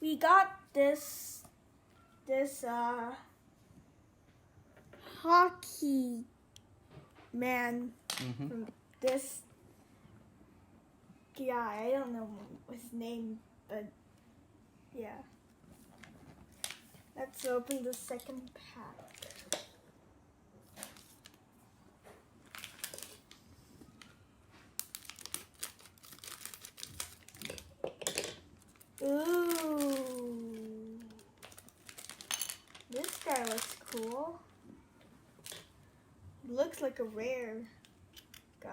we got this hockey man from this guy. I don't know his name, but yeah. Let's open the second pack. Ooh. This guy looks cool. Looks like a rare guy.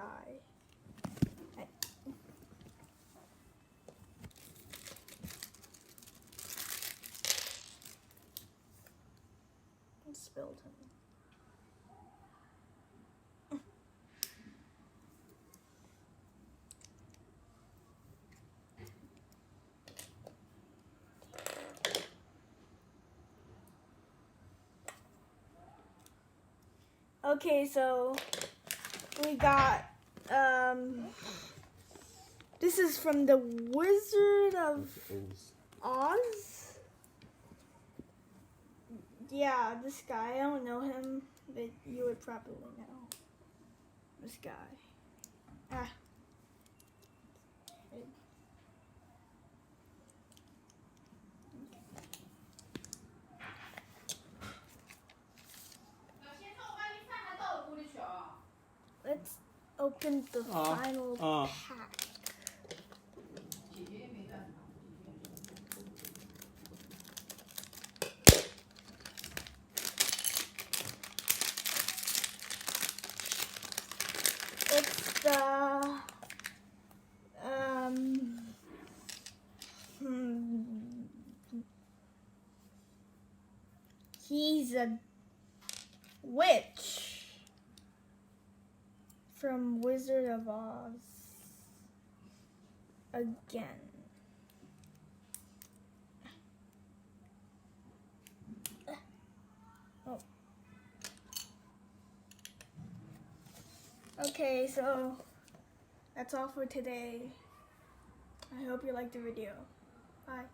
I spilled him. Okay, so we got this is from the Wizard of Oz. Yeah, this guy, I don't know him, but you would probably know this guy. Let's open the final pack. It's the he's a witch from Wizard of Oz again. Oh. Okay, so that's all for today. I hope you liked the video. Bye.